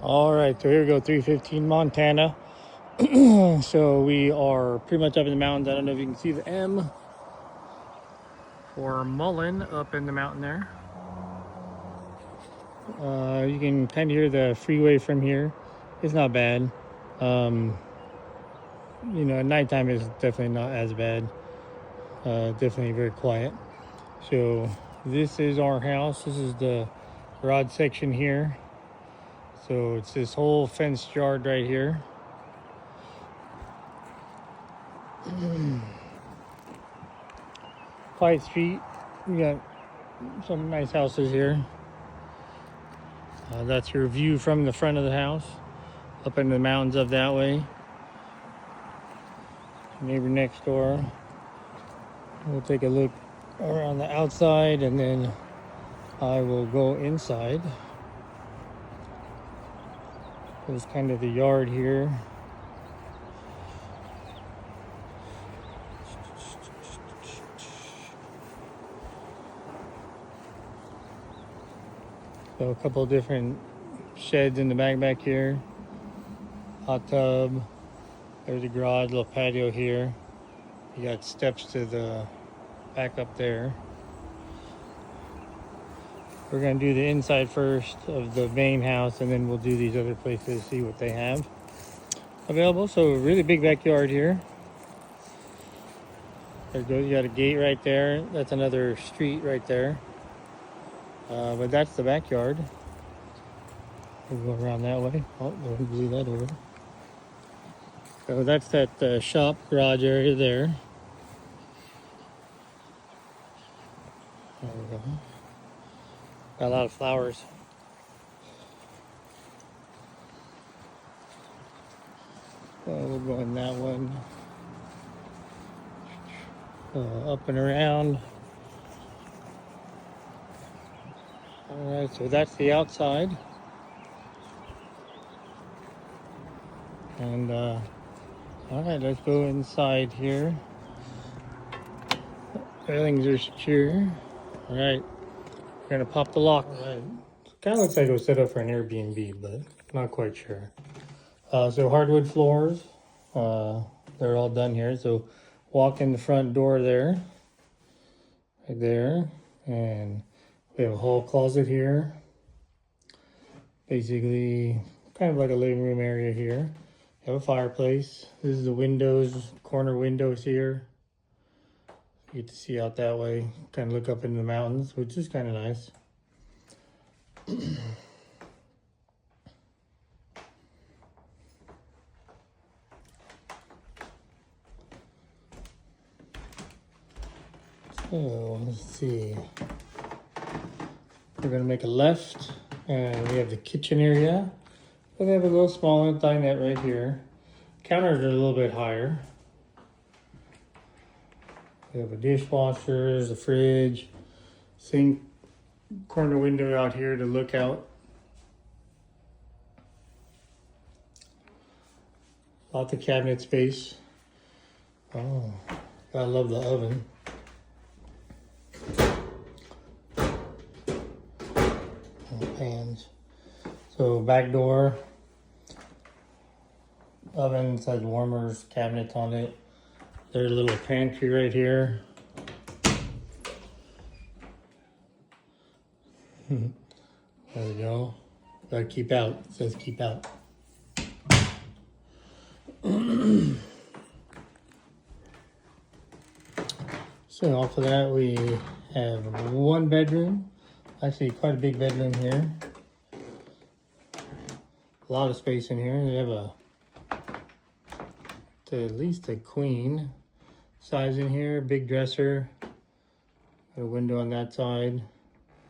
All right, so here we go, 315 Montana. So we are pretty much up in the mountains. I don't know if you can see the M or Mullen up in the mountain there. You can kind of hear the freeway from here. It's not bad. At nighttime is definitely not as bad. Definitely very quiet. So this is our house. This is the garage section here. So it's this whole fenced yard right here. Quiet street. We got some nice houses here. That's your view from the front of the house, up into the mountains up that way. Neighbor next door. We'll take a look around the outside and then I will go inside. There's kind of the yard here. So a couple of different sheds in the back here. Hot tub. There's a garage, little patio here. You got steps to the back up there. We're gonna do the inside first of the main house and then we'll do these other places, see what they have available. So a really big backyard here. You got a gate right there. That's another street right there. But that's the backyard. We'll go around that way. Oh, we blew that over. So that's that shop garage area there. There we go. Got a lot of flowers. So we'll go in that one. Up and around. Alright, so that's the outside. And alright, let's go inside here. Railings are secure. Alright, we're gonna pop the lock. Alright, kind of looks like it was set up for an Airbnb, but not quite sure. So hardwood floors, they're all done here. So walk in the front door there, right there, and we have a hall closet here. Basically, kind of like a living room area here. You have a fireplace. This is the windows, corner windows here. You get to see out that way, kind of look up into the mountains, which is kind of nice. So let's see. We're gonna make a left, and we have the kitchen area. But they have a little smaller dinette right here. Counters are a little bit higher. We have a dishwasher, there's a fridge, sink, corner window out here to look out. Lots of cabinet space. Oh, I love the oven. And pans. So back door. Oven has warmers, cabinets on it. There's a little pantry right here. There we go. Gotta keep out. It says keep out. So off of that we have one bedroom. Actually quite a big bedroom here. A lot of space in here. They have at least a queen size in here. Big dresser. Got a window on that side.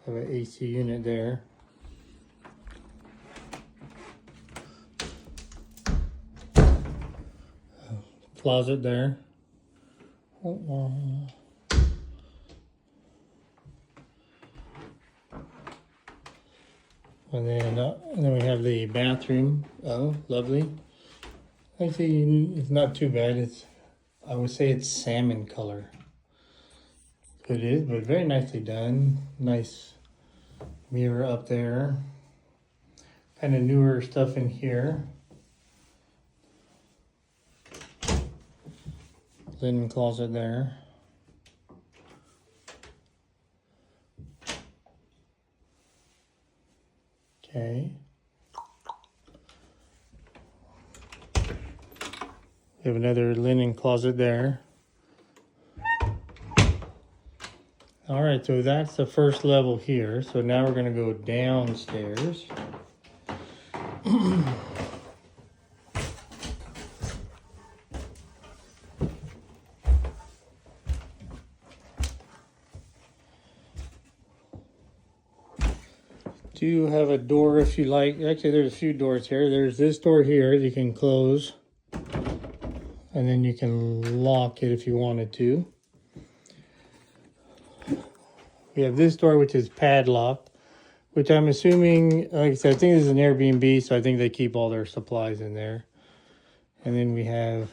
Have an AC unit there. Closet there. And then we have the bathroom. Oh, lovely. Actually, it's not too bad. I would say it's salmon color. It is, but very nicely done. Nice mirror up there. kind of newer stuff in here. Linen closet there. Okay. We have another linen closet there. All right, so that's the first level here. So now we're going to go downstairs. Do have a door if you like. Actually, there's a few doors here. There's this door here that you can close. And then you can lock it if you wanted to. We have this door, which is padlocked, which I'm assuming, like I said, I think this is an Airbnb, so I think they keep all their supplies in there. And then we have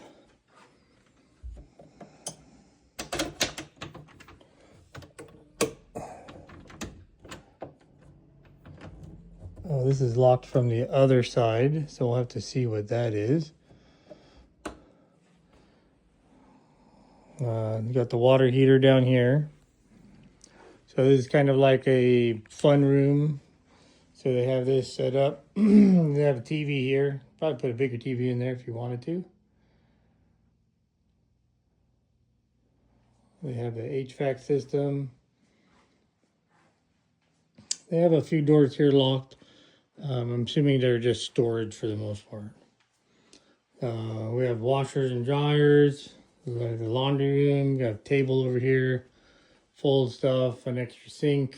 oh, this is locked from the other side, so we'll have to see what that is. You got the water heater down here. So this is kind of like a fun room. So they have this set up. They have a TV here. Probably put a bigger TV in there if you wanted to. They have the HVAC system. They have a few doors here locked. I'm assuming they're just storage for the most part. We have washers and dryers. We have the laundry room. We have a table over here full of stuff, an extra sink.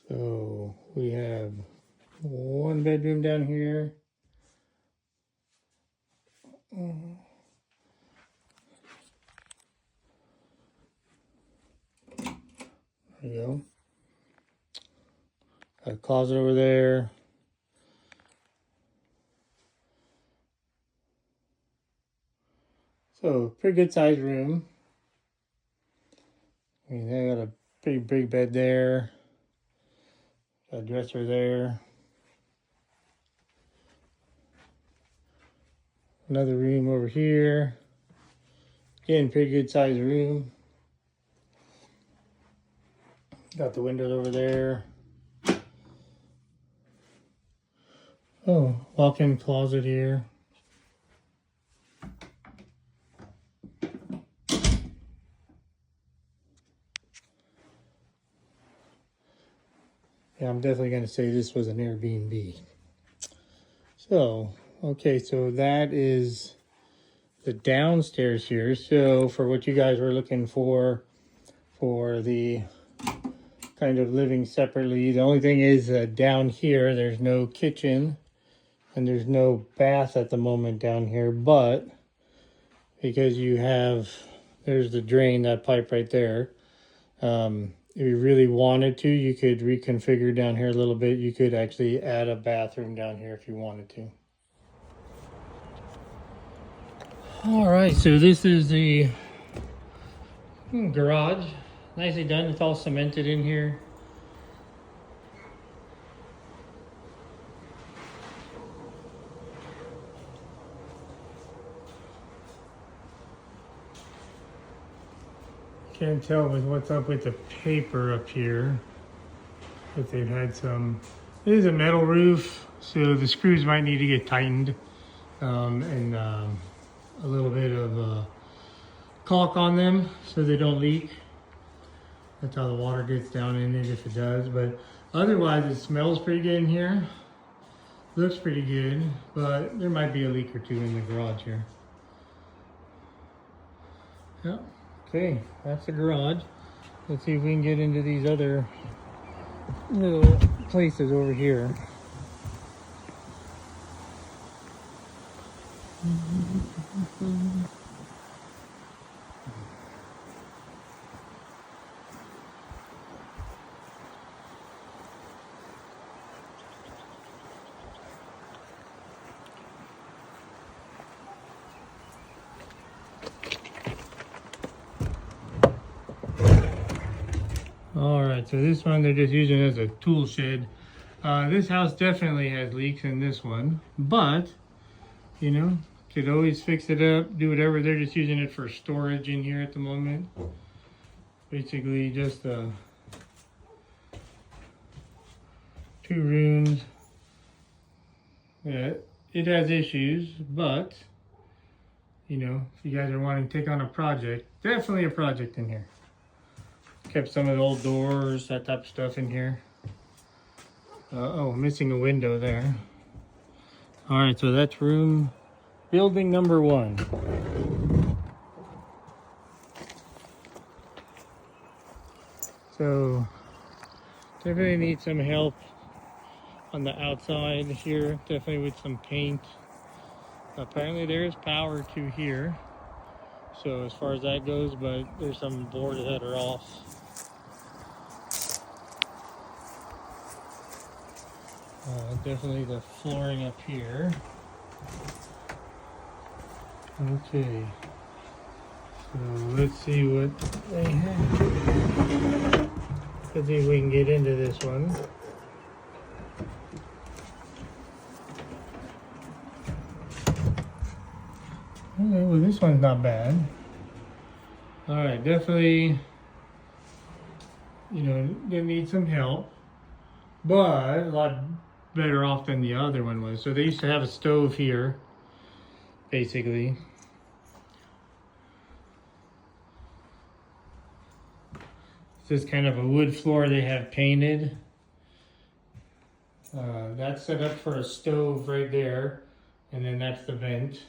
So we have one bedroom down here. There you go. Got a closet over there. So pretty good sized room. I mean, they got a pretty big bed there. Got a dresser there. Another room over here. Again, pretty good sized room. Got the windows over there. Oh, walk-in closet here. Yeah, I'm definitely going to say this was an Airbnb. So, okay, so that is the downstairs here. So for what you guys were looking for the kind of living separately, the only thing is down here, there's no kitchen and there's no bath at the moment down here, but because you have, there's the drain, that pipe right there. If you really wanted to, you could reconfigure down here a little bit. You could actually add a bathroom down here if you wanted to. All right, so this is the garage. Nicely done. It's all cemented in here. Can't tell with what's up with the paper up here, but they've had some. It is a metal roof, so the screws might need to get tightened, and a little bit of caulk on them so they don't leak. That's how the water gets down in it if it does. But otherwise, it smells pretty good in here. Looks pretty good, but there might be a leak or two in the garage here. Yep. Okay, that's the garage. Let's see if we can get into these other little places over here. All right, so this one they're just using as a tool shed. This house definitely has leaks in this one, but you know, could always fix it up, do whatever. They're just using it for storage in here at the moment. Basically just 2 rooms. Yeah, it has issues, but you know, if you guys are wanting to take on a project, definitely a project in here. Kept some of the old doors, that type of stuff in here. Oh, missing a window there. All right, so that's building number 1. So definitely need some help on the outside here, definitely with some paint. Apparently there is power to here, so as far as that goes, but there's some boards that are off. Definitely the flooring up here. Okay, so let's see what they have. Let's see if we can get into this one. Okay, well this one's not bad. All right, definitely, you know, they need some help, but a lot better off than the other one was. So they used to have a stove here, basically. This is kind of a wood floor they have painted. That's set up for a stove right there, and then that's the vent.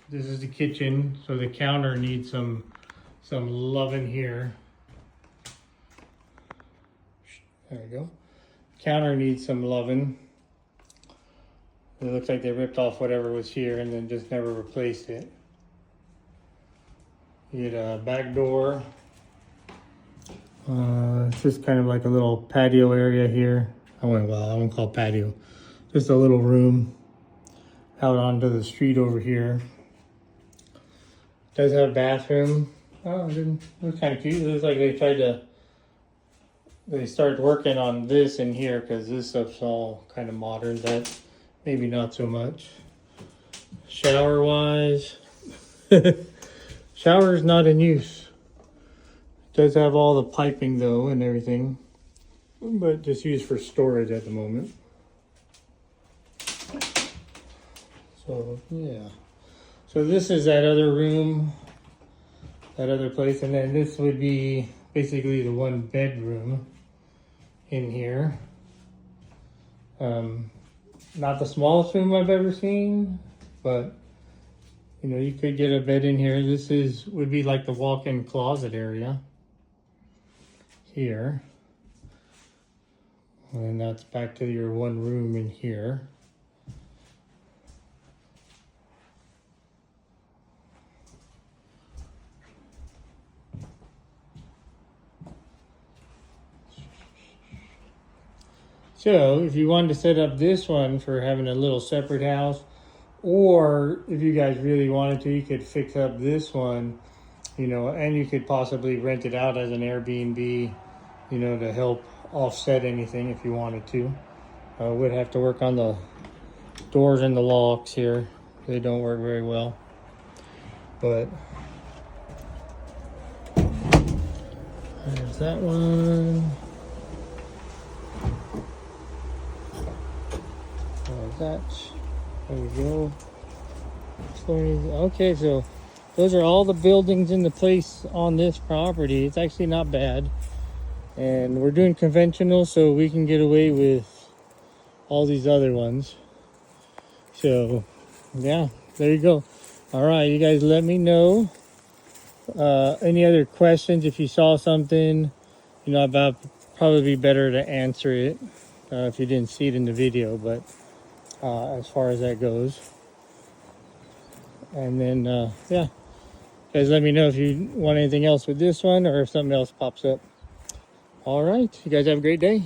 This is the kitchen, so the counter needs some loving here. There we go. Counter needs some loving. It looks like they ripped off whatever was here and then just never replaced it. You get a back door. It's just kind of like a little patio area here. I won't call it patio. Just a little room out onto the street over here. Does have a bathroom. Oh, it looks kind of cute. It looks like they started working on this in here because this stuff's all kind of modern. That maybe not so much. Shower wise, shower's not in use. Does have all the piping though and everything, but just used for storage at the moment. So yeah. So this is that other room, that other place, and then this would be basically the 1 bedroom in here. Not the smallest room I've ever seen, but you know, you could get a bed in here. This would be like the walk-in closet area here. And that's back to your 1 room in here. So if you wanted to set up this one for having a little separate house, or if you guys really wanted to, you could fix up this one, you know, and you could possibly rent it out as an Airbnb, you know, to help offset anything if you wanted to. Would have to work on the doors and the locks here. They don't work very well. But there's that one. That. There we go. Okay, so those are all the buildings in the place on this property. It's actually not bad. And we're doing conventional, so we can get away with all these other ones. So, yeah, there you go. All right, you guys let me know. Any other questions? If you saw something, you know, about probably be better to answer it if you didn't see it in the video, but as far as that goes. And then, yeah, guys, let me know if you want anything else with this one or if something else pops up. All right, you guys have a great day.